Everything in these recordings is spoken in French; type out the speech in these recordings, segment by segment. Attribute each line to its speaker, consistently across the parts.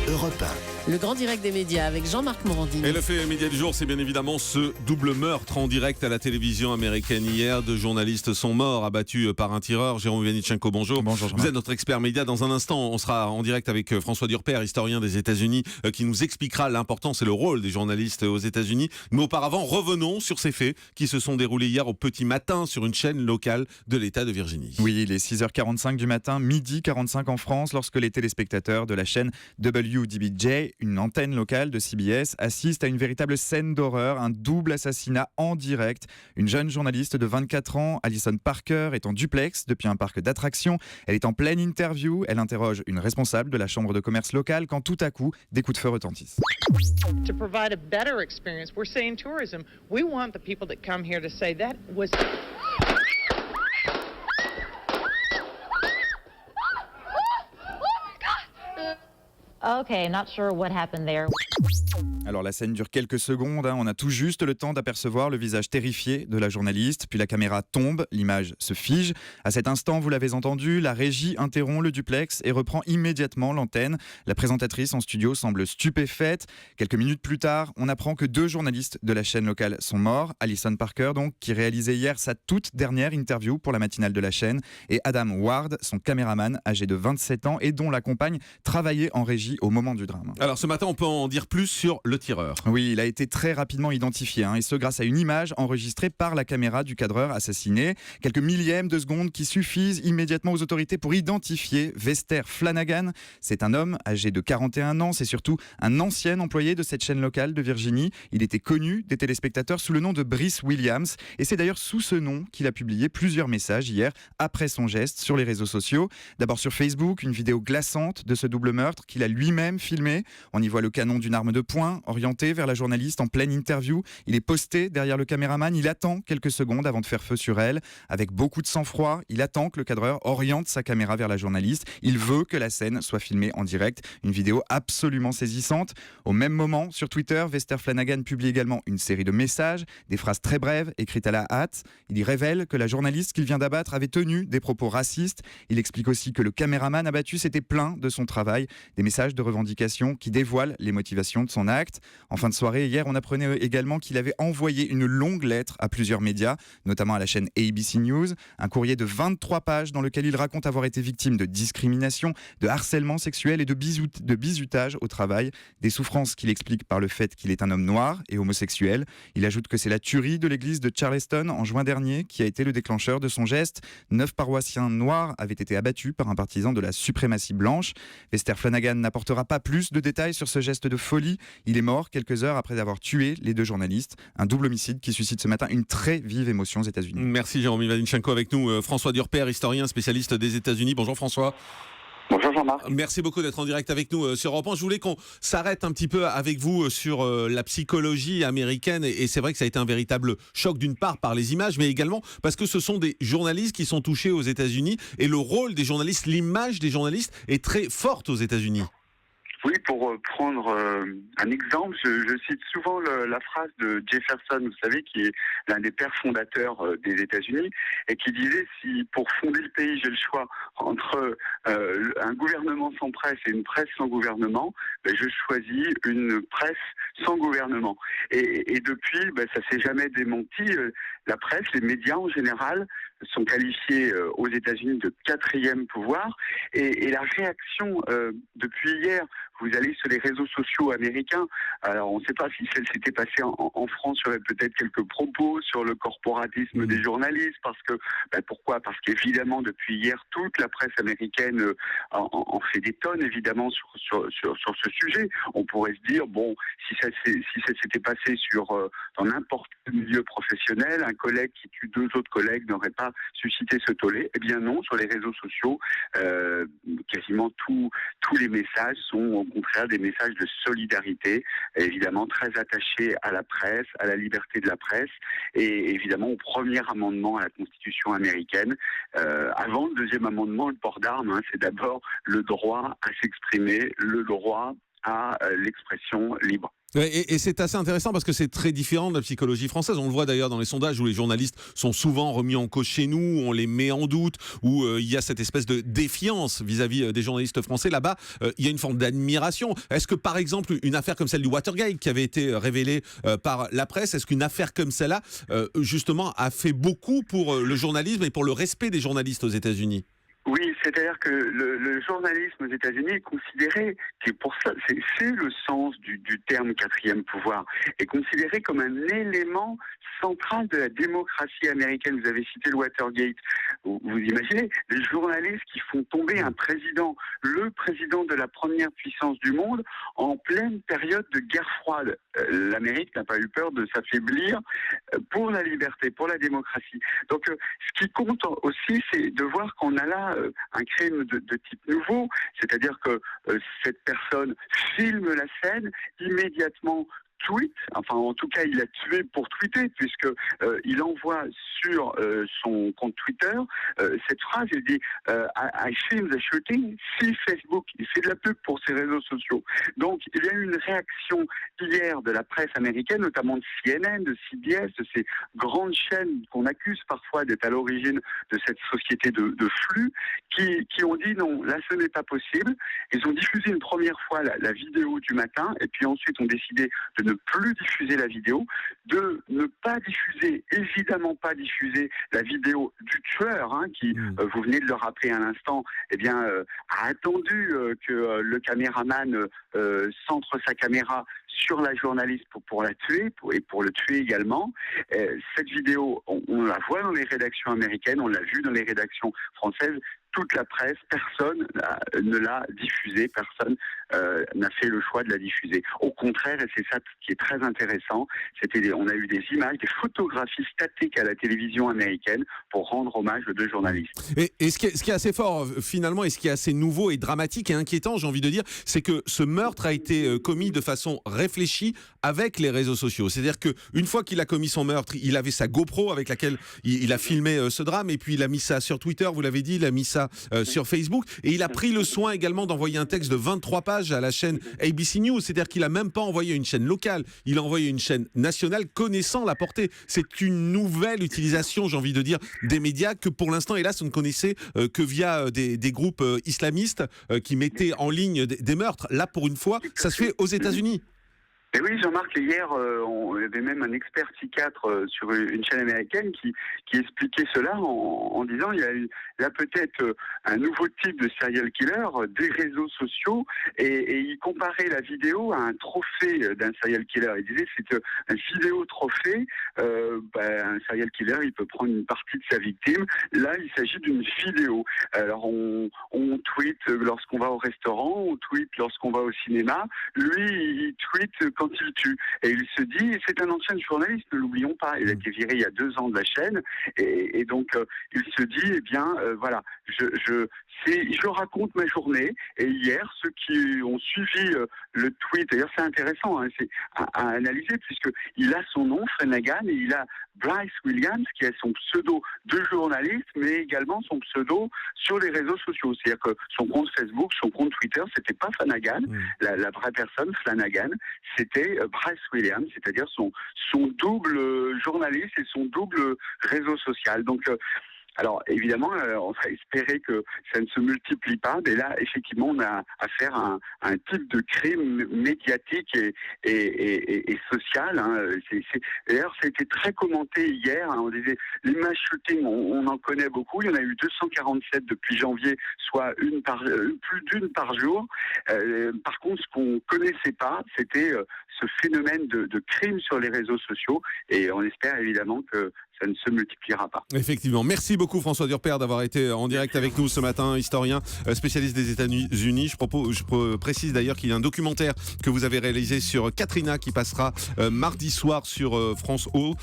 Speaker 1: Europe 1.
Speaker 2: Le grand direct des médias avec Jean-Marc Morandini.
Speaker 3: Et le fait média du jour, c'est bien évidemment ce double meurtre en direct à la télévision américaine hier. 2 journalistes sont morts, abattus par un tireur. Jérôme Vianichenko, bonjour.
Speaker 4: Bonjour Jean-Marc.
Speaker 3: Vous êtes notre expert média. Dans un instant, on sera en direct avec François Durper, historien des États-Unis, qui nous expliquera l'importance et le rôle des journalistes aux États-Unis. Mais auparavant, revenons sur ces faits qui se sont déroulés hier au petit matin sur une chaîne locale de l'État de Virginie.
Speaker 4: Oui, il est 6h45 du matin, midi 45 en France, lorsque les téléspectateurs de la chaîne WDBJ, une antenne locale de CBS, assistent à une véritable scène d'horreur, un double assassinat en direct. Une jeune journaliste de 24 ans, Allison Parker, est en duplex depuis un parc d'attractions. Elle est en pleine interview, elle interroge une responsable de la chambre de commerce locale quand tout à coup, des coups de feu retentissent.
Speaker 5: To provide a better experience, we're saying tourism. We want the people that come here to say that was...
Speaker 6: Okay, not sure what happened there.
Speaker 4: Alors la scène dure quelques secondes, on a tout juste le temps d'apercevoir le visage terrifié de la journaliste, puis la caméra tombe, l'image se fige. À cet instant, vous l'avez entendu, la régie interrompt le duplex et reprend immédiatement l'antenne. La présentatrice en studio semble stupéfaite. Quelques minutes plus tard, on apprend que 2 journalistes de la chaîne locale sont morts. Allison Parker, donc, qui réalisait hier sa toute dernière interview pour la matinale de la chaîne, et Adam Ward, son caméraman âgé de 27 ans et dont la compagne travaillait en régie au moment du drame.
Speaker 3: Alors ce matin, on peut en dire plus sur le tireur.
Speaker 4: Oui, il a été très rapidement identifié, et ce grâce à une image enregistrée par la caméra du cadreur assassiné. Quelques millièmes de secondes qui suffisent immédiatement aux autorités pour identifier Vester Flanagan. C'est un homme âgé de 41 ans, c'est surtout un ancien employé de cette chaîne locale de Virginie. Il était connu des téléspectateurs sous le nom de Brice Williams, et c'est d'ailleurs sous ce nom qu'il a publié plusieurs messages hier après son geste sur les réseaux sociaux. D'abord sur Facebook, une vidéo glaçante de ce double meurtre qu'il a lui-même filmé. On y voit le canon d'une arme de poing orienté vers la journaliste en pleine interview. Il est posté derrière le caméraman, il attend quelques secondes avant de faire feu sur elle. Avec beaucoup de sang-froid, il attend que le cadreur oriente sa caméra vers la journaliste. Il veut que la scène soit filmée en direct. Une vidéo absolument saisissante. Au même moment, sur Twitter, Vester Flanagan publie également une série de messages, des phrases très brèves, écrites à la hâte. Il y révèle que la journaliste qu'il vient d'abattre avait tenu des propos racistes. Il explique aussi que le caméraman abattu s'était plaint de son travail. Des messages de revendication qui dévoilent les motivations de son acte. En fin de soirée, hier, on apprenait également qu'il avait envoyé une longue lettre à plusieurs médias, notamment à la chaîne ABC News, un courrier de 23 pages dans lequel il raconte avoir été victime de discrimination, de harcèlement sexuel et de bizutage au travail, des souffrances qu'il explique par le fait qu'il est un homme noir et homosexuel. Il ajoute que c'est la tuerie de l'église de Charleston en juin dernier qui a été le déclencheur de son geste. 9 paroissiens noirs avaient été abattus par un partisan de la suprématie blanche. Vester Flanagan n'apportera pas plus de détails sur ce geste de folie. Il est mort quelques heures après avoir tué les 2 journalistes. Un double homicide qui suscite ce matin une très vive émotion aux États-Unis.
Speaker 3: Merci Jérôme Vianichenko. Avec nous François Durper, historien spécialiste des États-Unis. Bonjour François.
Speaker 7: Bonjour Jean-Marc.
Speaker 3: Merci beaucoup d'être en direct avec nous sur Europe 1. Je voulais qu'on s'arrête un petit peu avec vous sur la psychologie américaine, et c'est vrai que ça a été un véritable choc, d'une part par les images, mais également parce que ce sont des journalistes qui sont touchés aux États-Unis, et le rôle des journalistes, l'image des journalistes est très forte aux États-Unis.
Speaker 7: Oui, pour prendre un exemple, je cite souvent la phrase de Jefferson, vous savez, qui est l'un des pères fondateurs des États-Unis, et qui disait: si pour fonder le pays j'ai le choix entre un gouvernement sans presse et une presse sans gouvernement, je choisis une presse sans gouvernement. Et depuis, ça s'est jamais démenti. La presse, les médias en général, sont qualifiés aux États-Unis de 4e pouvoir, et la réaction depuis hier, vous allez sur les réseaux sociaux américains, alors on ne sait pas si celle s'était passée en France, il y aurait peut-être quelques propos sur le corporatisme des journalistes, parce que, pourquoi ? Parce qu'évidemment depuis hier, toute la presse américaine en fait des tonnes évidemment sur ce sujet. On pourrait se dire, bon, si ça s'était passé dans n'importe quel milieu professionnel, un collègue qui tue 2 autres collègues n'aurait pas suscité ce tollé. Eh bien non, sur les réseaux sociaux, quasiment tous les messages sont au contraire des messages de solidarité, évidemment très attachés à la presse, à la liberté de la presse, et évidemment au premier amendement à la Constitution américaine. Avant le 2e amendement, le port d'armes, c'est d'abord le droit à s'exprimer, le droit à l'expression libre.
Speaker 3: Et c'est assez intéressant parce que c'est très différent de la psychologie française. On le voit d'ailleurs dans les sondages où les journalistes sont souvent remis en cause chez nous, où on les met en doute, où il y a cette espèce de défiance vis-à-vis des journalistes français. Là-bas, il y a une forme d'admiration. Est-ce que par exemple une affaire comme celle du Watergate qui avait été révélée par la presse, est-ce qu'une affaire comme celle-là justement a fait beaucoup pour le journalisme et pour le respect des journalistes aux États-Unis?
Speaker 7: Oui, c'est-à-dire que le journalisme aux États-Unis est considéré, c'est le sens du terme quatrième pouvoir, est considéré comme un élément central de la démocratie américaine. Vous avez cité le Watergate. Vous imaginez les journalistes qui font tomber un président, le président de la première puissance du monde, en pleine période de guerre froide. L'Amérique n'a pas eu peur de s'affaiblir pour la liberté, pour la démocratie. Donc, ce qui compte aussi, c'est de voir qu'on a là un crime de type nouveau, c'est-à-dire que cette personne filme la scène, immédiatement tweet, enfin en tout cas il a tué pour tweeter puisque il envoie sur son compte Twitter cette phrase, il dit I film the shooting, see Facebook. Il fait de la pub pour ses réseaux sociaux. Donc il y a eu une réaction hier de la presse américaine, notamment de CNN, de CBS, de ces grandes chaînes qu'on accuse parfois d'être à l'origine de cette société de flux, qui ont dit non, là ce n'est pas possible. Ils ont diffusé une première fois la vidéo du matin et puis ensuite ont décidé de ne plus diffuser la vidéo, de ne pas diffuser, évidemment pas diffuser la vidéo du tueur, qui, vous venez de le rappeler à l'instant, eh bien, a attendu que le caméraman centre sa caméra sur la journaliste pour la tuer et pour le tuer également. Cette vidéo, on la voit dans les rédactions américaines, on l'a vu dans les rédactions françaises. Toute la presse, personne ne l'a diffusée, personne n'a fait le choix de la diffuser. Au contraire, et c'est ça qui est très intéressant, on a eu des images, des photographies statiques à la télévision américaine pour rendre hommage aux deux journalistes.
Speaker 3: Et ce qui est assez fort finalement, et ce qui est assez nouveau et dramatique et inquiétant, j'ai envie de dire, c'est que ce meurtre a été commis de façon réfléchie avec les réseaux sociaux. C'est-à-dire qu'une fois qu'il a commis son meurtre, il avait sa GoPro avec laquelle il a filmé ce drame, et puis il a mis ça sur Twitter, vous l'avez dit, il a mis ça sur Facebook, et il a pris le soin également d'envoyer un texte de 23 pages à la chaîne ABC News, c'est-à-dire qu'il a même pas envoyé une chaîne locale, il a envoyé une chaîne nationale connaissant la portée. C'est une nouvelle utilisation, j'ai envie de dire, des médias que pour l'instant, hélas, on ne connaissait que via des groupes islamistes qui mettaient en ligne des meurtres. Là, pour une fois, ça se fait aux États-Unis.
Speaker 7: Et oui, Jean-Marc, hier, on avait même un expert psychiatre sur une chaîne américaine qui expliquait cela en disant il y a peut-être un nouveau type de serial killer des réseaux sociaux, et il comparait la vidéo à un trophée d'un serial killer. Il disait c'est un vidéo trophée, un serial killer il peut prendre une partie de sa victime. Là, il s'agit d'une vidéo. Alors on tweet lorsqu'on va au restaurant, on tweet lorsqu'on va au cinéma. Lui, il tweet quand il tue. Et il se dit, et c'est un ancien journaliste, ne l'oublions pas, il a été viré il y a 2 ans de la chaîne, et donc il se dit, eh bien, voilà, je raconte ma journée, et hier, ceux qui ont suivi le tweet, d'ailleurs c'est intéressant, c'est à analyser, puisqu'il a son nom, Flanagan, et il a Bryce Williams, qui a son pseudo de journaliste, mais également son pseudo sur les réseaux sociaux. C'est-à-dire que son compte Facebook, son compte Twitter, c'était pas Flanagan, la vraie personne, Flanagan, c'était Bryce Williams, c'est-à-dire son double journaliste et son double réseau social. Donc, alors évidemment, on va espérer que ça ne se multiplie pas, mais là, effectivement, on a affaire à un type de crime médiatique et social. D'ailleurs, ça a été très commenté hier. On disait, les mass shootings, on en connaît beaucoup. Il y en a eu 247 depuis janvier, soit plus d'une par jour. Par contre, ce qu'on connaissait pas, c'était ce phénomène de crime sur les réseaux sociaux, et on espère évidemment que ça ne se multipliera pas.
Speaker 3: Effectivement. Merci beaucoup François Durper d'avoir été en direct avec nous ce matin, historien, spécialiste des États-Unis. Je précise d'ailleurs qu'il y a un documentaire que vous avez réalisé sur Katrina qui passera mardi soir sur France O,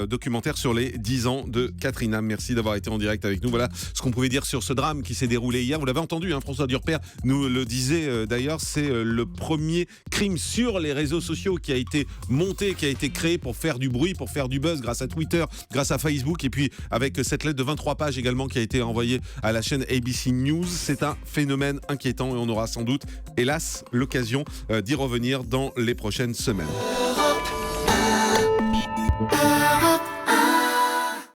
Speaker 3: documentaire sur les 10 ans de Katrina. Merci d'avoir été en direct avec nous. Voilà ce qu'on pouvait dire sur ce drame qui s'est déroulé hier. Vous l'avez entendu, François Durper nous le disait d'ailleurs, c'est le premier crime sur les réseaux sociaux qui a été monté, qui a été créé pour faire du bruit, pour faire du buzz grâce à Twitter, grâce grâce à Facebook et puis avec cette lettre de 23 pages également qui a été envoyée à la chaîne ABC News. C'est un phénomène inquiétant et on aura sans doute, hélas, l'occasion d'y revenir dans les prochaines semaines.